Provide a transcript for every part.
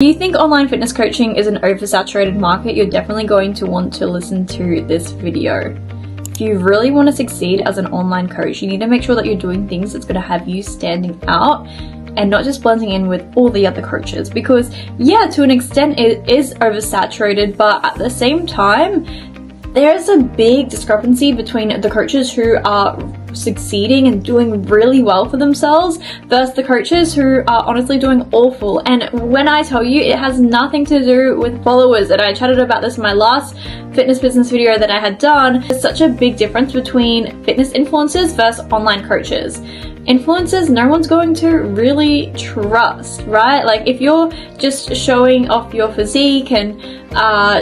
If you think online fitness coaching is an oversaturated market, you're definitely going to want to listen to this video. If you really want to succeed as an online coach, you need to make sure that you're doing things that's going to have you standing out and not just blending in with all the other coaches, because yeah, to an extent it is oversaturated, but at the same time there's a big discrepancy between the coaches who are succeeding and doing really well for themselves versus the coaches who are honestly doing awful. And when I tell you, it has nothing to do with followers, and I chatted about this in my last fitness business video that I had done. There's such a big difference between fitness influencers versus online coaches. Influencers, no one's going to really trust, right? Like if you're just showing off your physique and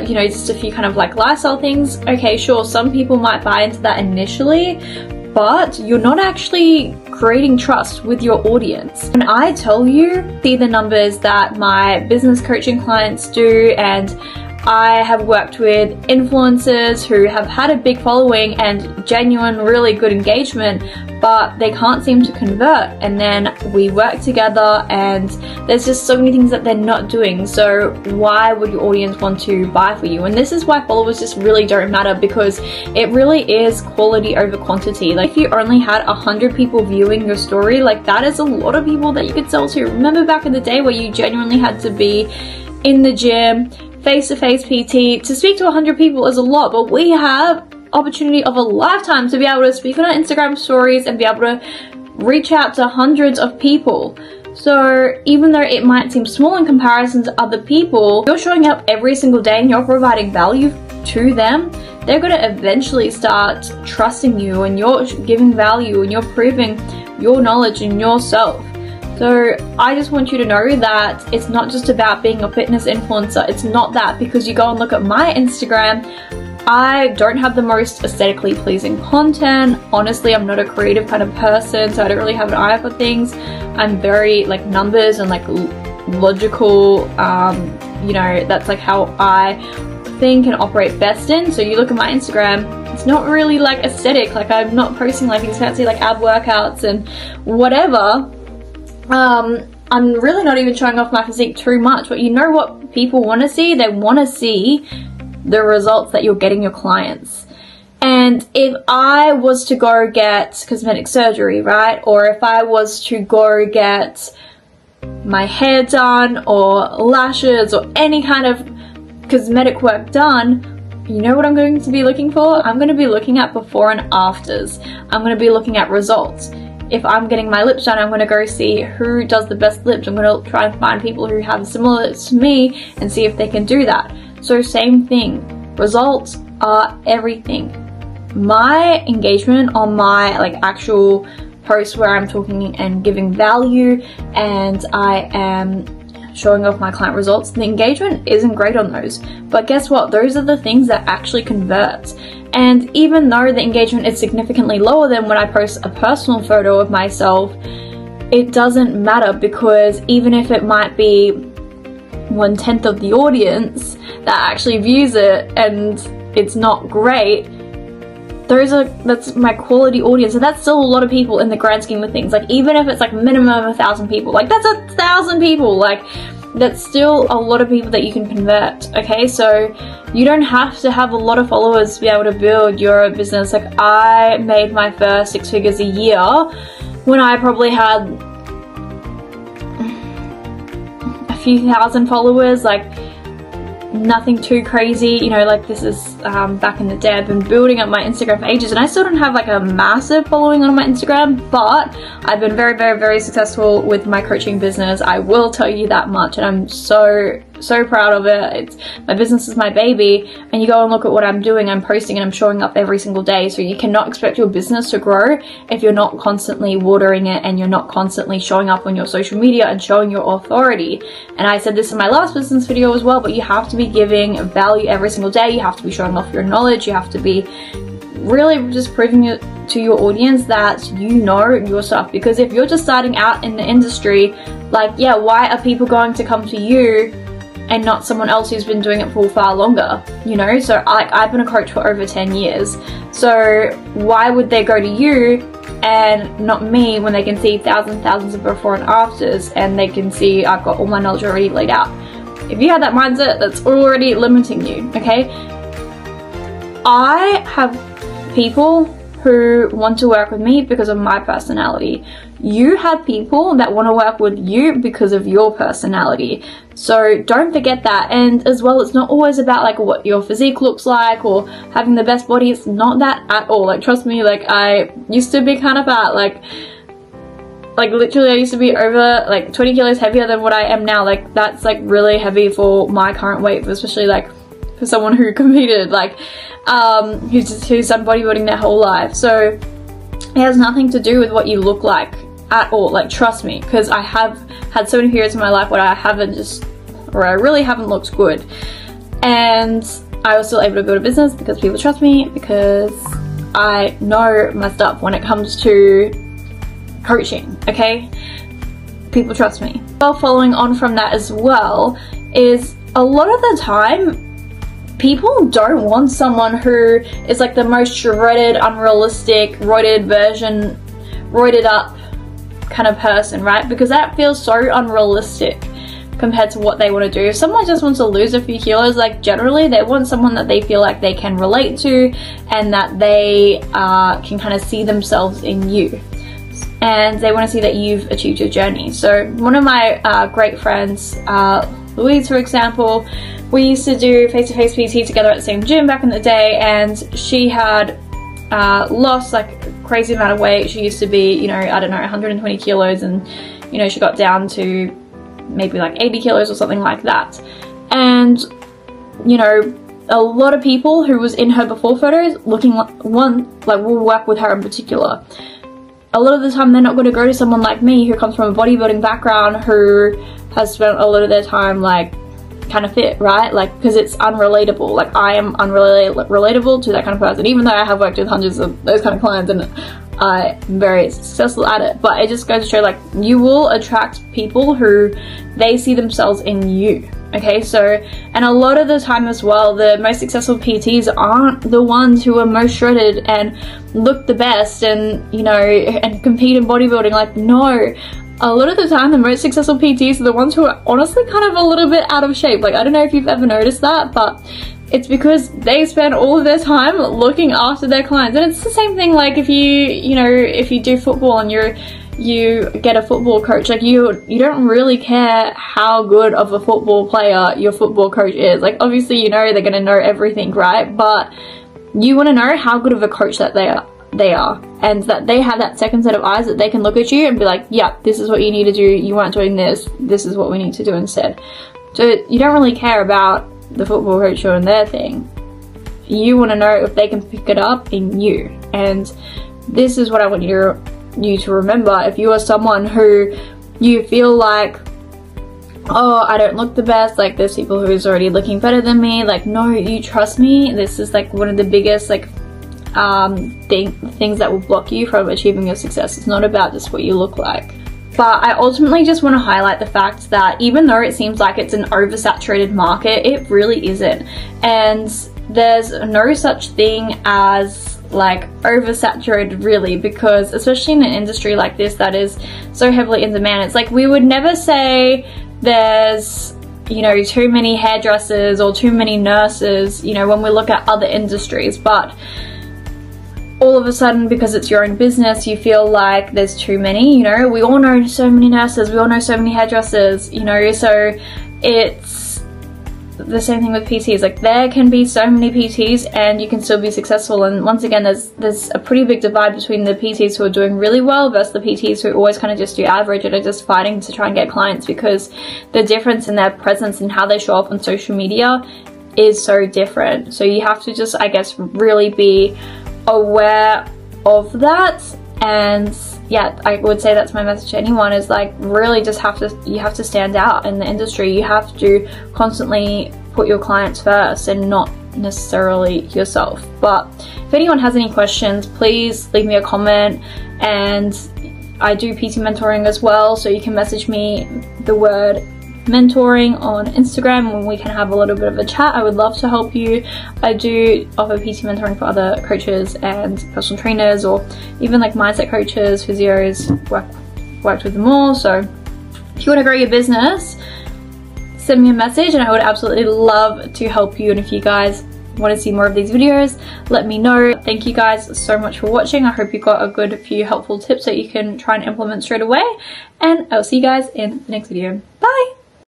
you know, just a few kind of like lifestyle things, okay, sure, some people might buy into that initially, but you're not actually creating trust with your audience. When I tell you, see the numbers that my business coaching clients do, and I have worked with influencers who have had a big following and genuine, really good engagement, but they can't seem to convert. And then we work together and there's just so many things that they're not doing. So why would your audience want to buy for you? And this is why followers just really don't matter, because it really is quality over quantity. Like if you only had 100 people viewing your story, like that is a lot of people that you could sell to. Remember back in the day where you genuinely had to be in the gym, face-to-face PT, to speak to 100 people is a lot, but we have opportunity of a lifetime to be able to speak on our Instagram stories and be able to reach out to hundreds of people. So even though it might seem small in comparison to other people, you're showing up every single day and you're providing value to them, they're going to eventually start trusting you, and you're giving value and you're proving your knowledge and yourself. So I just want you to know that it's not just about being a fitness influencer. It's not that, because you go and look at my Instagram, I don't have the most aesthetically pleasing content. Honestly, I'm not a creative kind of person, so I don't really have an eye for things. I'm very like numbers and like logical, you know, that's like how I think and operate best in. So you look at my Instagram, it's not really like aesthetic. Like I'm not posting like these fancy like ab workouts and whatever. I'm really not even showing off my physique too much, but you know what people want to see? They want to see the results that you're getting your clients. And if I was to go get cosmetic surgery, right, or if I was to go get my hair done or lashes or any kind of cosmetic work done, you know what I'm going to be looking for? I'm going to be looking at before and afters. I'm going to be looking at results. If I'm getting my lips done, I'm going to go see who does the best lips. I'm going to try and find people who have similar lips to me and see if they can do that. So same thing, results are everything. My engagement on my like actual posts where I'm talking and giving value and I am showing off my client results, the engagement isn't great on those. But guess what? Those are the things that actually convert. And even though the engagement is significantly lower than when I post a personal photo of myself, it doesn't matter, because even if it might be 1/10 of the audience that actually views it and it's not great, that's my quality audience, and that's still a lot of people in the grand scheme of things. Like even if it's like minimum 1,000 people, like that's 1,000 people, like that's still a lot of people that you can convert. Okay, so you don't have to have a lot of followers to be able to build your business. Like I made my first 6 figures a year when I probably had a few thousand followers, like nothing too crazy, you know, like this is back in the day. I've been building up my Instagram for ages and I still don't have like a massive following on my Instagram, but I've been very, very, very successful with my coaching business. I will tell you that much, and I'm so proud of it. My business is my baby, and you go and look at what I'm doing. I'm posting and I'm showing up every single day. So you cannot expect your business to grow if you're not constantly watering it and you're not constantly showing up on your social media and showing your authority. And I said this in my last business video as well, but you have to be giving value every single day. You have to be showing off your knowledge. You have to be really just proving it to your audience that you know your stuff. Because if you're just starting out in the industry, like, yeah, why are people going to come to you and not someone else who's been doing it for far longer, you know? So I've been a coach for over 10 years. So why would they go to you and not me when they can see thousands of before and afters, and they can see I've got all my knowledge already laid out? If you have that mindset, that's already limiting you, okay? I have people who want to work with me because of my personality. You have people that want to work with you because of your personality. So don't forget that. And as well, it's not always about like what your physique looks like or having the best body. It's not that at all. Like, trust me, like I used to be kind of fat, like literally I used to be over like 20 kilos heavier than what I am now. Like that's like really heavy for my current weight, especially like for someone who competed, like who's done bodybuilding their whole life. So it has nothing to do with what you look like at all. Like, trust me, because I have had so many periods in my life where I really haven't looked good, and I was still able to build a business because people trust me, because I know my stuff when it comes to coaching, okay? People trust me. Well, following on from that as well is a lot of the time people don't want someone who is like the most shredded, unrealistic, roided version, roided up kind of person, right? Because that feels so unrealistic compared to what they want to do. If someone just wants to lose a few kilos, like generally they want someone that they feel like they can relate to and that they can kind of see themselves in you. And they want to see that you've achieved your journey. So one of my great friends, Louise, for example, we used to do face-to-face PT together at the same gym back in the day, and she had lost like a crazy amount of weight. She used to be, you know, I don't know, 120 kilos, and you know, she got down to maybe like 80 kilos or something like that. And you know, a lot of people who was in her before photos looking like will work with her in particular. A lot of the time they're not going to go to someone like me who comes from a bodybuilding background, who has spent a lot of their time like kind of fit, right? Like, because it's unrelatable. Like, I am unrelatable to that kind of person, even though I have worked with hundreds of those kind of clients and I'm very successful at it. But it just goes to show, like, you will attract people who they see themselves in you, okay? So, and a lot of the time as well, the most successful PTs aren't the ones who are most shredded and look the best and, you know, and compete in bodybuilding. Like, no. A lot of the time, the most successful PTs are the ones who are honestly kind of a little bit out of shape. Like, I don't know if you've ever noticed that, but it's because they spend all of their time looking after their clients. And it's the same thing, like, if if you do football and you get a football coach, like, you don't really care how good of a football player your football coach is. Like, obviously, you know they're going to know everything, right? But you want to know how good of a coach that they are, and that they have that second set of eyes that they can look at you and be like, yeah, this is what you need to do, you weren't doing this is what we need to do instead. So you don't really care about the football coach doing their thing. You want to know if they can pick it up in you. And this is what I want you to remember. If you are someone who you feel like, oh, I don't look the best, like there's people who's already looking better than me, like, no, you trust me, this is like one of the biggest like things that will block you from achieving your success. It's not about just what you look like. But I ultimately just want to highlight the fact that even though it seems like it's an oversaturated market, it really isn't. And there's no such thing as like oversaturated, really, because especially in an industry like this that is so heavily in demand, it's like we would never say there's, you know, too many hairdressers or too many nurses, you know, when we look at other industries. But all of a sudden, because it's your own business, you feel like there's too many, you know. We all know so many nurses, we all know so many hairdressers, you know, so it's the same thing with PTs. Like, there can be so many PTs and you can still be successful. And once again, there's a pretty big divide between the PTs who are doing really well versus the PTs who always kind of just do average and are just fighting to try and get clients, because the difference in their presence and how they show up on social media is so different. So you have to just, I guess, really be aware of that. And yeah, I would say that's my message to anyone, is like, really just you have to stand out in the industry. You have to constantly put your clients first and not necessarily yourself. But if anyone has any questions, please leave me a comment. And I do PT mentoring as well, so you can message me the word mentoring on Instagram and we can have a little bit of a chat. I would love to help you. I do offer PT mentoring for other coaches and personal trainers, or even like mindset coaches, physios, worked with them all. So if you want to grow your business, send me a message and I would absolutely love to help you. And if you guys want to see more of these videos, let me know. Thank you guys so much for watching. I hope you got a good few helpful tips that you can try and implement straight away, and I'll see you guys in the next video. Bye!